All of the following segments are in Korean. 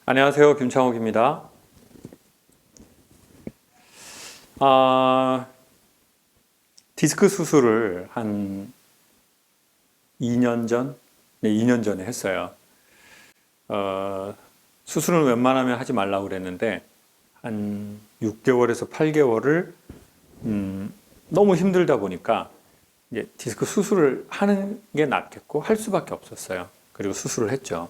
안녕하세요. 김창욱입니다. 디스크 수술을 한 2년 전? 네, 2년 전에 했어요. 수술은 웬만하면 하지 말라고 그랬는데 한 6개월에서 8개월을 너무 힘들다 보니까 이제 디스크 수술을 하는 게 낫겠고 할 수밖에 없었어요. 그리고 수술을 했죠.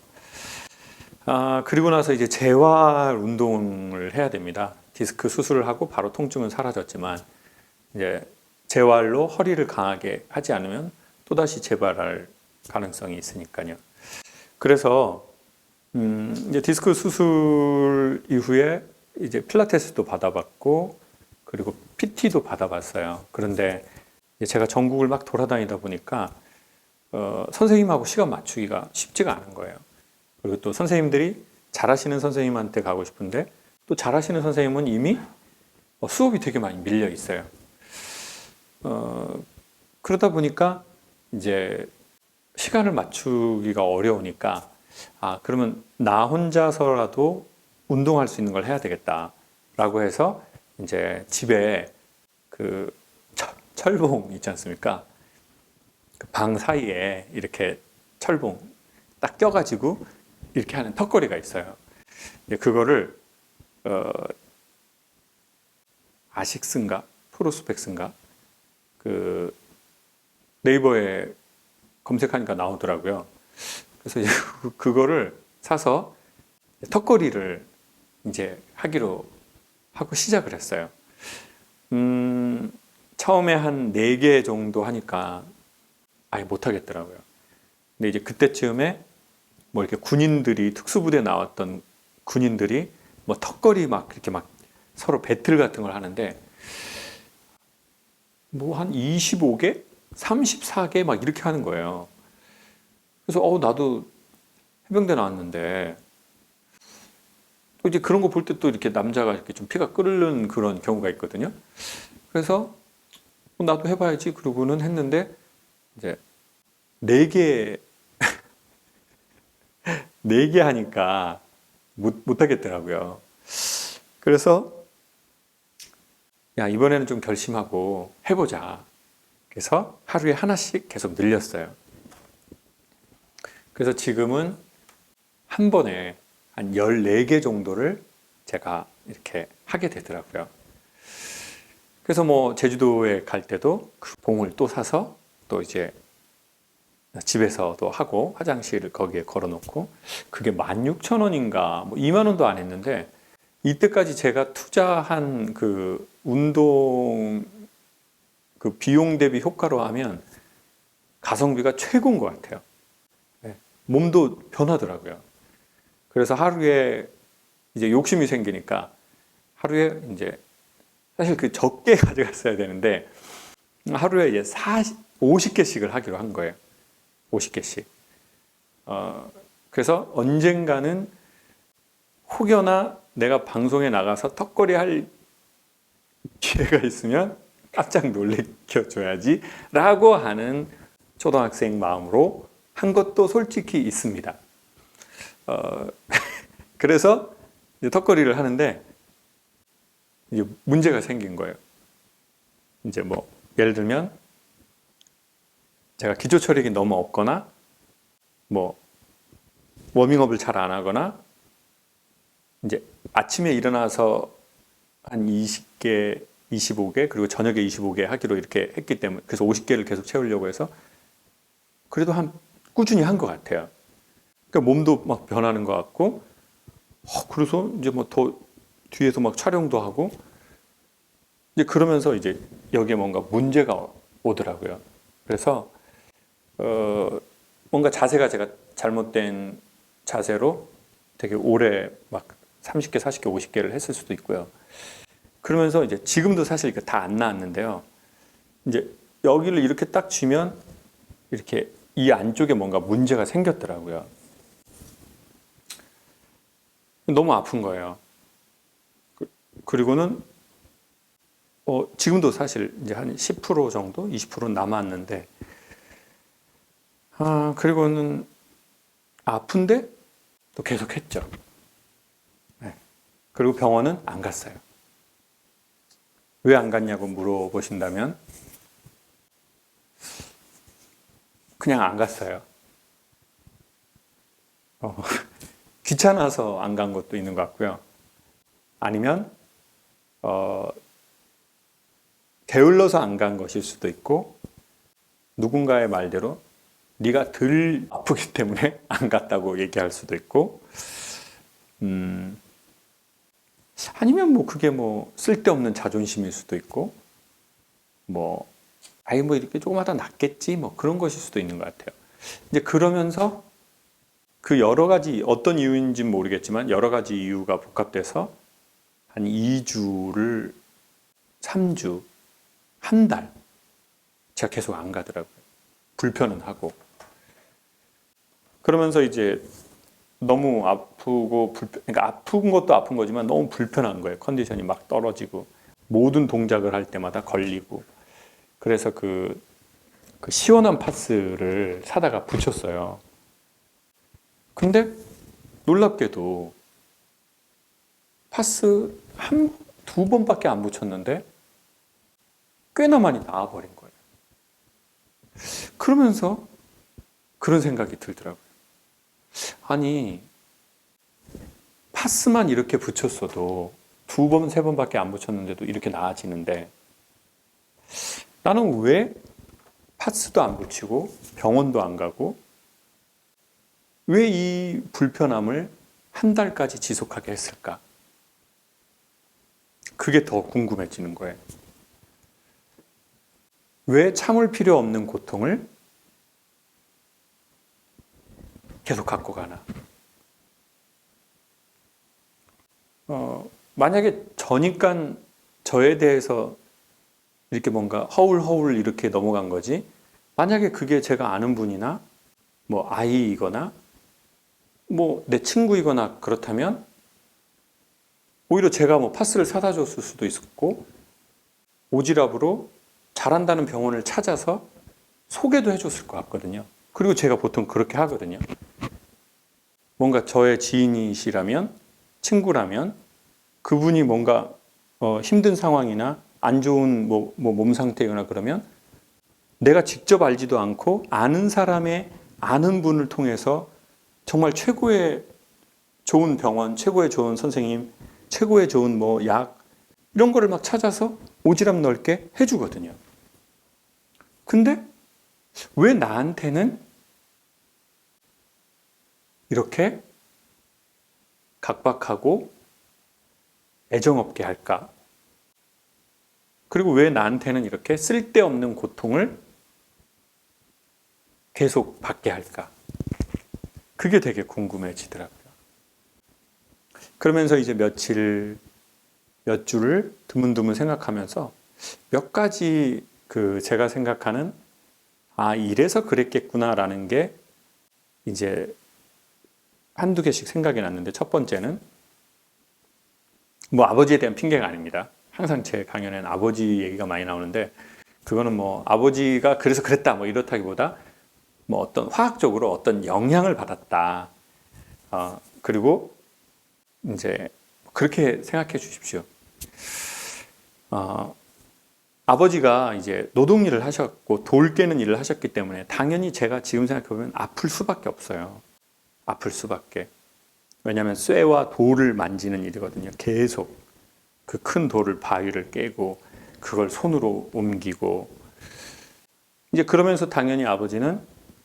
그리고 나서 이제 재활 운동을 해야 됩니다. 디스크 수술을 하고 바로 통증은 사라졌지만 이제 재활로 허리를 강하게 하지 않으면 또다시 재발할 가능성이 있으니까요. 그래서 이제 디스크 수술 이후에 이제 필라테스도 받아봤고 그리고 PT도 받아봤어요. 그런데 제가 전국을 막 돌아다니다 보니까 선생님하고 시간 맞추기가 쉽지가 않은 거예요. 그리고 또 선생님들이 잘하시는 선생님한테 가고 싶은데 또 잘하시는 선생님은 이미 수업이 되게 많이 밀려 있어요. 그러다 보니까 이제 시간을 맞추기가 어려우니까 그러면 나 혼자서라도 운동할 수 있는 걸 해야 되겠다라고 해서 이제 집에 그 철봉 있지 않습니까? 그 방 사이에 이렇게 철봉 딱 껴가지고 이렇게 하는 턱걸이가 있어요. 그거를 아식스인가 프로스펙스인가 그 네이버에 검색하니까 나오더라고요. 그래서 이제 그거를 사서 턱걸이를 이제 하기로 하고 시작을 했어요. 처음에 한 4개 정도 하니까 아예 못 하겠더라고요. 근데 이제 그때쯤에 뭐 이렇게 군인들이 특수부대 나왔던 군인들이 뭐 턱걸이 막 이렇게 막 서로 배틀 같은 걸 하는데 뭐 한 25개, 34개 막 이렇게 하는 거예요. 그래서 나도 해병대 나왔는데 또 이제 그런 거 볼 때 또 이렇게 남자가 이렇게 좀 피가 끓는 그런 경우가 있거든요. 그래서 나도 해봐야지 그러고는 했는데 이제 4개 4개 하니까 못 하겠더라고요. 그래서 야, 이번에는 좀 결심하고 해보자. 그래서 하루에 하나씩 계속 늘렸어요. 그래서 지금은 한 번에 한 14개 정도를 제가 이렇게 하게 되더라고요. 그래서 뭐 제주도에 갈 때도 그 봉을 또 사서 또 이제 집에서도 하고 화장실을 거기에 걸어놓고 그게 16,000원인가 뭐 2만 원도 안 했는데 이때까지 제가 투자한 그 운동 그 비용 대비 효과로 하면 가성비가 최고인 것 같아요. 네. 몸도 변하더라고요. 그래서 하루에 이제 욕심이 생기니까 하루에 이제 사실 그 적게 가져갔어야 되는데 하루에 이제 50개씩을 하기로 한 거예요. 50개씩. 그래서 언젠가는 혹여나 내가 방송에 나가서 턱걸이 할 기회가 있으면 깜짝 놀래켜줘야지 라고 하는 초등학생 마음으로 한 것도 솔직히 있습니다. 그래서 이제 턱걸이를 하는데 이제 문제가 생긴 거예요. 이제 뭐 예를 들면 제가 기초 체력이 너무 없거나 뭐 워밍업을 잘 안 하거나 이제 아침에 일어나서 한 20개, 25개 그리고 저녁에 25개 하기로 이렇게 했기 때문에 그래서 50개를 계속 채우려고 해서 그래도 한 꾸준히 한 것 같아요. 그러니까 몸도 막 변하는 것 같고 그래서 이제 뭐 더 뒤에서 막 촬영도 하고 이제 그러면서 이제 여기에 뭔가 문제가 오더라고요. 그래서 뭔가 자세가 제가 잘못된 자세로 되게 오래 막 30개, 40개, 50개를 했을 수도 있고요. 그러면서 이제 지금도 사실 이게 다 안 나왔는데요. 이제 여기를 이렇게 딱 쥐면 이렇게 이 안쪽에 뭔가 문제가 생겼더라고요. 너무 아픈 거예요. 그리고는 지금도 사실 이제 한 10% 정도, 20% 남았는데, 그리고는 아픈데 또 계속 했죠. 네. 그리고 병원은 안 갔어요. 왜 안 갔냐고 물어보신다면, 그냥 안 갔어요. 귀찮아서 안 간 것도 있는 것 같고요. 아니면, 게을러서 안 간 것일 수도 있고, 누군가의 말대로 네가 덜 아프기 때문에 안 갔다고 얘기할 수도 있고, 아니면 뭐 그게 뭐 쓸데없는 자존심일 수도 있고, 뭐 아이 뭐 이렇게 조금 하다 낫겠지 뭐 그런 것일 수도 있는 것 같아요. 이제 그러면서 그 여러 가지 어떤 이유인지는 모르겠지만 여러 가지 이유가 복합돼서 한 2주를 3주, 한 달 제가 계속 안 가더라고요. 불편은 하고. 그러면서 이제 너무 아프고 그러니까 아픈 것도 아픈 거지만 너무 불편한 거예요. 컨디션이 막 떨어지고 모든 동작을 할 때마다 걸리고. 그래서 그 시원한 파스를 사다가 붙였어요. 근데 놀랍게도 파스 두 번밖에 안 붙였는데 꽤나 많이 나아버린 거예요. 그러면서 그런 생각이 들더라고요. 아니, 파스만 이렇게 붙였어도 두 번, 세 번밖에 안 붙였는데도 이렇게 나아지는데 나는 왜 파스도 안 붙이고 병원도 안 가고 왜 이 불편함을 한 달까지 지속하게 했을까? 그게 더 궁금해지는 거예요. 왜 참을 필요 없는 고통을 계속 갖고 가나? 만약에 저니까 저에 대해서 이렇게 뭔가 허울허울 이렇게 넘어간 거지, 만약에 그게 제가 아는 분이나 뭐 아이이거나 뭐 내 친구이거나 그렇다면 오히려 제가 뭐 파스를 사다 줬을 수도 있었고 오지랖으로 잘한다는 병원을 찾아서 소개도 해줬을 것 같거든요. 그리고 제가 보통 그렇게 하거든요. 뭔가 저의 지인이시라면, 친구라면 그분이 뭔가 힘든 상황이나 안 좋은 몸 상태거나 그러면 내가 직접 알지도 않고 아는 사람의 아는 분을 통해서 정말 최고의 좋은 병원, 최고의 좋은 선생님, 최고의 좋은 뭐 약 이런 거를 막 찾아서 오지랖 넓게 해주거든요. 근데 왜 나한테는 이렇게 각박하고 애정 없게 할까? 그리고 왜 나한테는 이렇게 쓸데없는 고통을 계속 받게 할까? 그게 되게 궁금해지더라고요. 그러면서 이제 몇 주를 드문드문 생각하면서 몇 가지 제가 생각하는 이래서 그랬겠구나라는 게 이제 한두 개씩 생각이 났는데, 첫 번째는 뭐 아버지에 대한 핑계가 아닙니다. 항상 제 강연에는 아버지 얘기가 많이 나오는데 그거는 뭐 아버지가 그래서 그랬다 뭐 이렇다기보다 뭐 어떤 화학적으로 어떤 영향을 받았다. 그리고 이제 그렇게 생각해 주십시오. 아버지가 이제 노동일을 하셨고 돌 깨는 일을 하셨기 때문에 당연히 제가 지금 생각해 보면 아플 수밖에 없어요. 아플 수밖에. 왜냐하면 쇠와 돌을 만지는 일이거든요. 계속 그 큰 돌을 바위를 깨고 그걸 손으로 옮기고 이제 그러면서 당연히 아버지는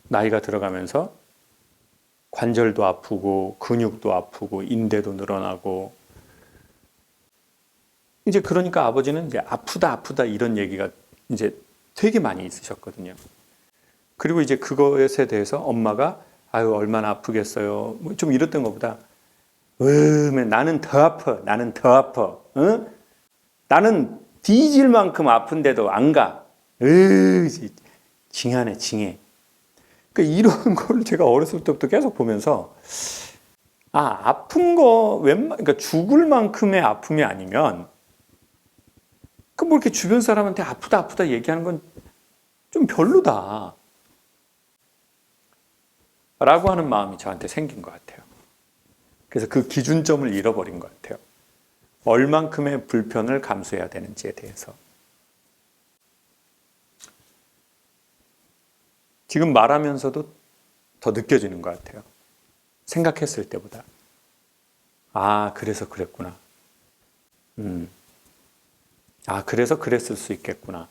나이가 들어가면서 관절도 아프고 근육도 아프고 인대도 늘어나고 이제 그러니까 아버지는 이제 아프다 이런 얘기가 이제 되게 많이 있으셨거든요. 그리고 이제 그것에 대해서 엄마가 아유 얼마나 아프겠어요. 뭐 좀 이랬던 것보다 나는 더 아파. 응? 나는 뒤질 만큼 아픈데도 안 가. 징하네, 징해. 그러니까 이런 걸 제가 어렸을 때부터 계속 보면서 아픈 거 그러니까 죽을 만큼의 아픔이 아니면 뭐 이렇게 주변 사람한테 아프다 아프다 얘기하는 건 좀 별로다 라고 하는 마음이 저한테 생긴 것 같아요. 그래서 그 기준점을 잃어버린 것 같아요. 얼만큼의 불편을 감수해야 되는지에 대해서. 지금 말하면서도 더 느껴지는 것 같아요. 생각했을 때보다. 아, 그래서 그랬구나. 아, 그래서 그랬을 수 있겠구나.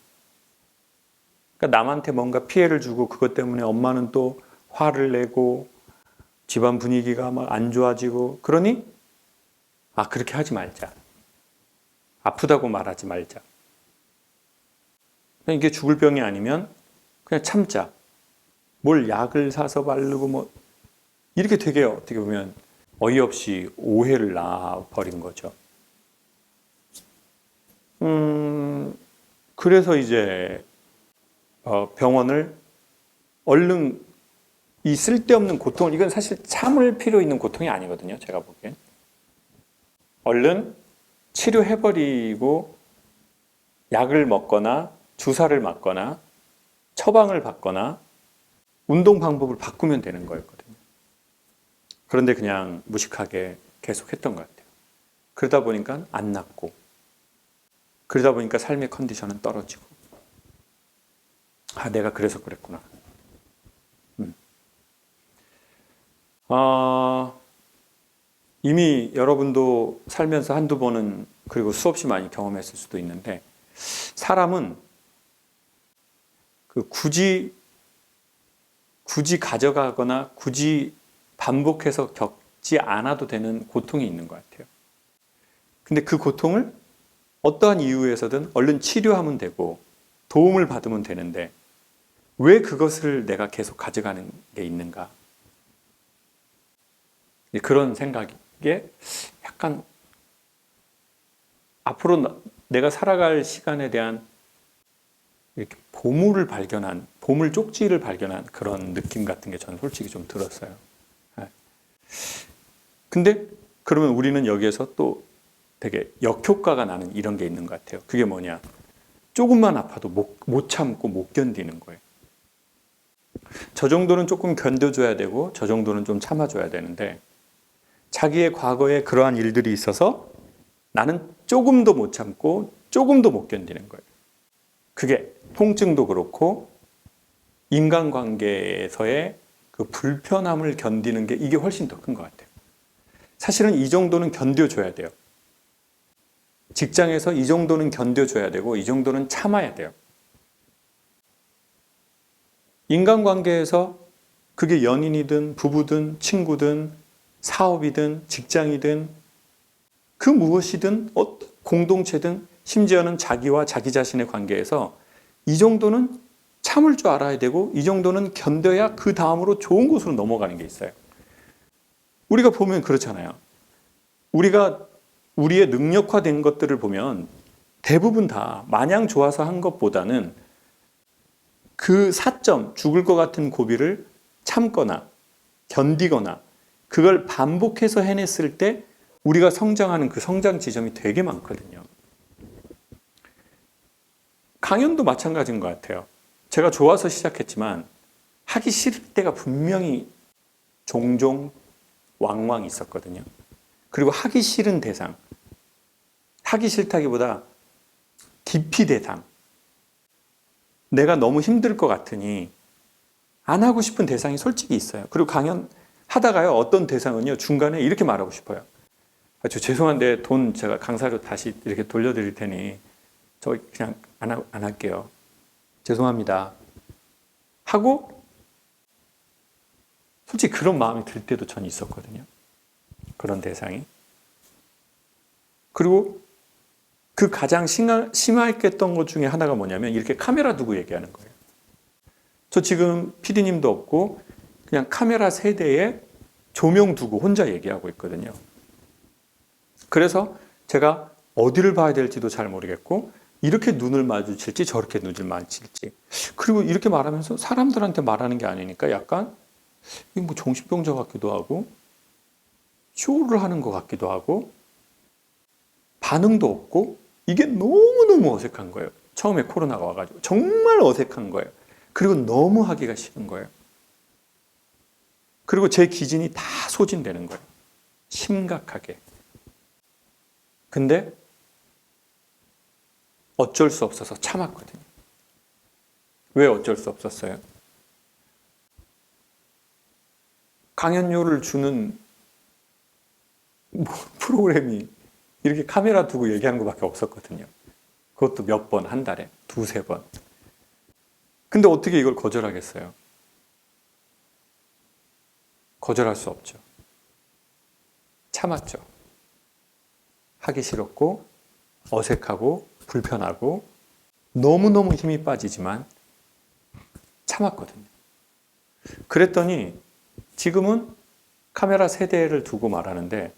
그러니까 남한테 뭔가 피해를 주고 그것 때문에 엄마는 또 화를 내고 집안 분위기가 막 안 좋아지고 그러니 아, 그렇게 하지 말자. 아프다고 말하지 말자. 이게 죽을 병이 아니면 그냥 참자. 뭘 약을 사서 바르고 뭐 이렇게 되게 어떻게 보면 어이없이 오해를 낳아버린 거죠. 그래서 이제 병원을 얼른 이 쓸데없는 고통을, 이건 사실 참을 필요 있는 고통이 아니거든요. 제가 보기엔. 얼른 치료해버리고 약을 먹거나 주사를 맞거나 처방을 받거나 운동 방법을 바꾸면 되는 거였거든요. 그런데 그냥 무식하게 계속 했던 것 같아요. 그러다 보니까 안 낫고 그러다 보니까 삶의 컨디션은 떨어지고 아, 내가 그래서 그랬구나. 이미 여러분도 살면서 한두 번은 그리고 수없이 많이 경험했을 수도 있는데 사람은 그 굳이 가져가거나 굳이 반복해서 겪지 않아도 되는 고통이 있는 것 같아요. 근데 그 고통을 어떠한 이유에서든 얼른 치료하면 되고 도움을 받으면 되는데 왜 그것을 내가 계속 가져가는 게 있는가? 그런 생각에 약간 앞으로 내가 살아갈 시간에 대한 이렇게 보물 쪽지를 발견한 그런 느낌 같은 게 저는 솔직히 좀 들었어요. 근데 그러면 우리는 여기에서 또 되게 역효과가 나는 이런 게 있는 것 같아요. 그게 뭐냐? 조금만 아파도 못 참고 못 견디는 거예요. 저 정도는 조금 견뎌줘야 되고 저 정도는 좀 참아줘야 되는데 자기의 과거에 그러한 일들이 있어서 나는 조금도 못 참고 조금도 못 견디는 거예요. 그게 통증도 그렇고 인간관계에서의 그 불편함을 견디는 게 이게 훨씬 더 큰 것 같아요. 사실은 이 정도는 견뎌줘야 돼요. 직장에서 이 정도는 견뎌줘야 되고 이 정도는 참아야 돼요. 인간관계에서 그게 연인이든 부부든 친구든 사업이든 직장이든 그 무엇이든 공동체든 심지어는 자기와 자기 자신의 관계에서 이 정도는 참을 줄 알아야 되고 이 정도는 견뎌야 그 다음으로 좋은 곳으로 넘어가는 게 있어요. 우리가 보면 그렇잖아요. 우리가 우리의 능력화된 것들을 보면 대부분 다 마냥 좋아서 한 것보다는 그 사점, 죽을 것 같은 고비를 참거나 견디거나 그걸 반복해서 해냈을 때 우리가 성장하는 그 성장 지점이 되게 많거든요. 강연도 마찬가지인 것 같아요. 제가 좋아서 시작했지만 하기 싫을 때가 분명히 종종 왕왕 있었거든요. 그리고 하기 싫은 대상, 하기 싫다기보다 기피 대상, 내가 너무 힘들 것 같으니 안 하고 싶은 대상이 솔직히 있어요. 그리고 강연 하다가요, 어떤 대상은요, 중간에 이렇게 말하고 싶어요. 저 죄송한데 돈 제가 강사료 다시 이렇게 돌려드릴 테니 저 그냥 안 할게요. 죄송합니다. 하고 솔직히 그런 마음이 들 때도 전 있었거든요. 그런 대상이. 그리고 그 가장 심하게 했던 것 중에 하나가 뭐냐면 이렇게 카메라 두고 얘기하는 거예요. 저 지금 PD님도 없고 그냥 카메라 세대에 조명 두고 혼자 얘기하고 있거든요. 그래서 제가 어디를 봐야 될지도 잘 모르겠고 이렇게 눈을 마주칠지 저렇게 눈을 마주칠지 그리고 이렇게 말하면서 사람들한테 말하는 게 아니니까 약간 뭐 정신병자 같기도 하고 쇼를 하는 것 같기도 하고 반응도 없고 이게 너무너무 어색한 거예요. 처음에 코로나가 와가지고 정말 어색한 거예요. 그리고 너무 하기가 싫은 거예요. 그리고 제 기진이 다 소진되는 거예요. 심각하게. 근데 어쩔 수 없어서 참았거든요. 왜 어쩔 수 없었어요? 강연료를 주는 프로그램이 이렇게 카메라 두고 얘기하는 것밖에 없었거든요. 그것도 몇 번, 한 달에 두세 번. 근데 어떻게 이걸 거절하겠어요? 거절할 수 없죠. 참았죠. 하기 싫었고 어색하고 불편하고 너무너무 힘이 빠지지만 참았거든요. 그랬더니 지금은 카메라 세 대를 두고 말하는데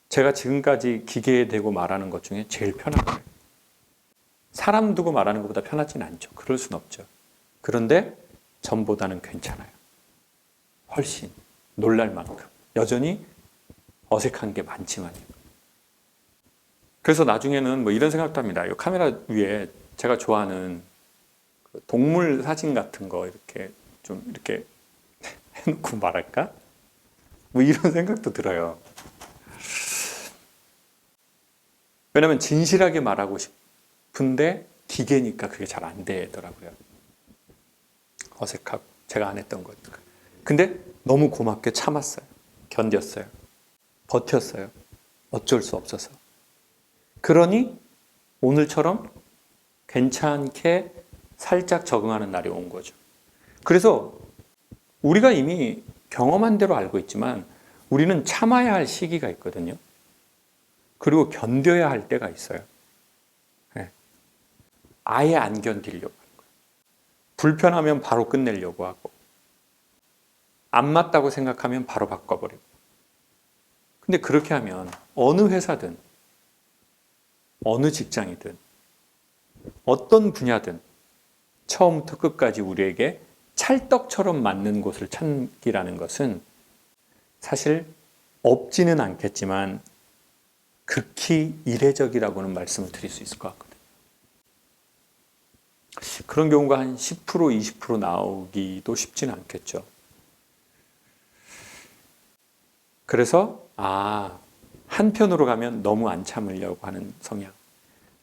제가 지금까지 기계에 대고 말하는 것 중에 제일 편한 거예요. 사람 두고 말하는 것보다 편하진 않죠. 그럴 순 없죠. 그런데 전보다는 괜찮아요. 훨씬 놀랄 만큼. 여전히 어색한 게 많지만요. 그래서 나중에는 뭐 이런 생각도 합니다. 이 카메라 위에 제가 좋아하는 동물 사진 같은 거 이렇게 좀 이렇게 해놓고 말할까? 뭐 이런 생각도 들어요. 왜냐면 진실하게 말하고 싶은데 기계니까 그게 잘 안 되더라고요. 어색하고 제가 안 했던 거니까. 근데 너무 고맙게 참았어요. 견뎠어요. 버텼어요. 어쩔 수 없어서. 그러니 오늘처럼 괜찮게 살짝 적응하는 날이 온 거죠. 그래서 우리가 이미 경험한 대로 알고 있지만 우리는 참아야 할 시기가 있거든요. 그리고 견뎌야 할 때가 있어요. 네. 아예 안 견디려고 하는 거예요. 불편하면 바로 끝내려고 하고 안 맞다고 생각하면 바로 바꿔버리고. 근데 그렇게 하면 어느 회사든 어느 직장이든 어떤 분야든 처음부터 끝까지 우리에게 찰떡처럼 맞는 곳을 찾기라는 것은 사실 없지는 않겠지만 극히 이례적이라고는 말씀을 드릴 수 있을 것 같거든요. 그런 경우가 한 10%, 20% 나오기도 쉽지는 않겠죠. 그래서 한편으로 가면 너무 안 참으려고 하는 성향.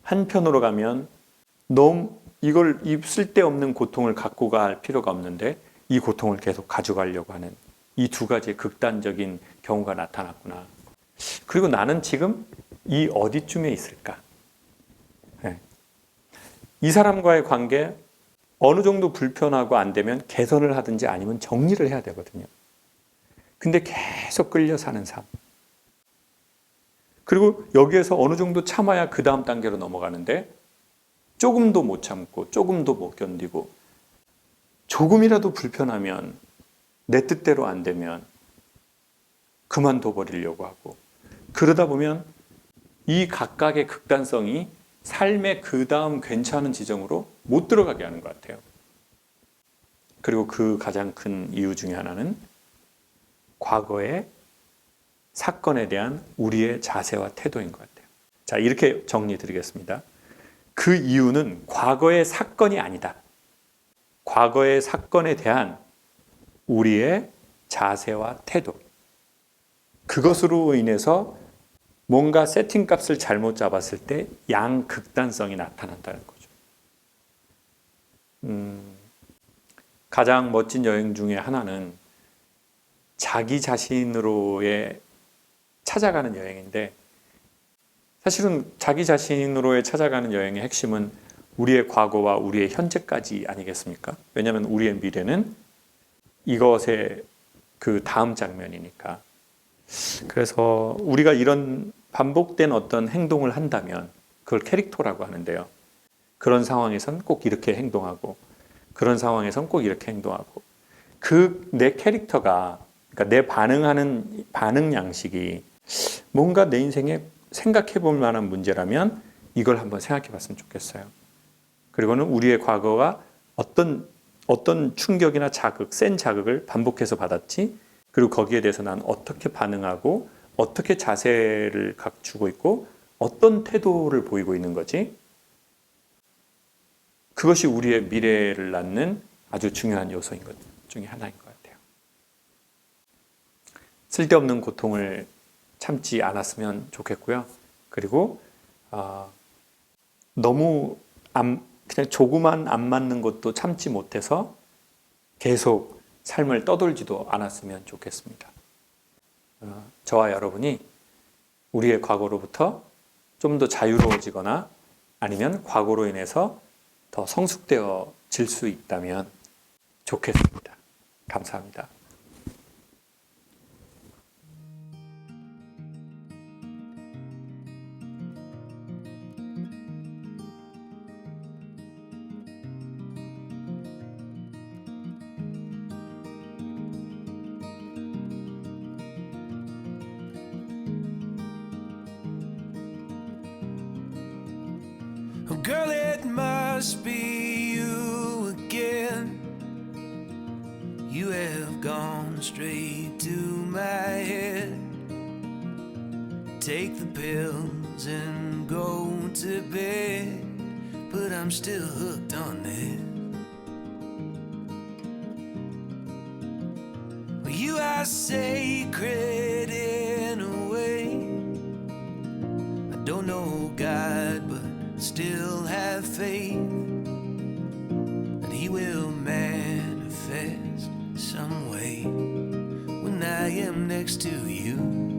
한편으로 가면 너무 이걸 이 쓸데없는 고통을 갖고 갈 필요가 없는데 이 고통을 계속 가져가려고 하는 이 두 가지의 극단적인 경우가 나타났구나. 그리고 나는 지금 이 어디쯤에 있을까? 네. 이 사람과의 관계 어느 정도 불편하고 안 되면 개선을 하든지 아니면 정리를 해야 되거든요. 근데 계속 끌려 사는 삶. 그리고 여기에서 어느 정도 참아야 그 다음 단계로 넘어가는데 조금도 못 참고 조금도 못 견디고 조금이라도 불편하면 내 뜻대로 안 되면 그만둬 버리려고 하고 그러다 보면 이 각각의 극단성이 삶의 그 다음 괜찮은 지점으로 못 들어가게 하는 것 같아요. 그리고 그 가장 큰 이유 중에 하나는 과거의 사건에 대한 우리의 자세와 태도인 것 같아요. 자, 이렇게 정리 드리겠습니다. 그 이유는 과거의 사건이 아니다. 과거의 사건에 대한 우리의 자세와 태도. 그것으로 인해서 뭔가 세팅값을 잘못 잡았을 때 양극단성이 나타난다는 거죠. 가장 멋진 여행 중에 하나는 자기 자신으로의 찾아가는 여행인데 사실은 자기 자신으로의 찾아가는 여행의 핵심은 우리의 과거와 우리의 현재까지 아니겠습니까? 왜냐하면 우리의 미래는 이것의 그 다음 장면이니까. 그래서 우리가 이런 반복된 어떤 행동을 한다면 그걸 캐릭터라고 하는데요. 그런 상황에선 꼭 이렇게 행동하고 그런 상황에선 꼭 이렇게 행동하고 그 내 캐릭터가 그러니까 내 반응하는 반응 양식이 뭔가 내 인생에 생각해 볼 만한 문제라면 이걸 한번 생각해 봤으면 좋겠어요. 그리고는 우리의 과거가 어떤 충격이나 자극, 센 자극을 반복해서 받았지 그리고 거기에 대해서 난 어떻게 반응하고 어떻게 자세를 갖추고 있고 어떤 태도를 보이고 있는 거지? 그것이 우리의 미래를 낳는 아주 중요한 요소인 것 중에 하나인 것 같아요. 쓸데없는 고통을 참지 않았으면 좋겠고요. 그리고 너무 그냥 조그만 안 맞는 것도 참지 못해서 계속 삶을 떠돌지도 않았으면 좋겠습니다. 저와 여러분이 우리의 과거로부터 좀 더 자유로워지거나 아니면 과거로 인해서 더 성숙되어질 수 있다면 좋겠습니다. 감사합니다. Oh, girl, it must be you again. You have gone straight to my head. Take the pills and go to bed, but I'm still hooked on this. Well, you are sacred in a way. I don't know God, but still have faith that He will manifest some way when I am next to you.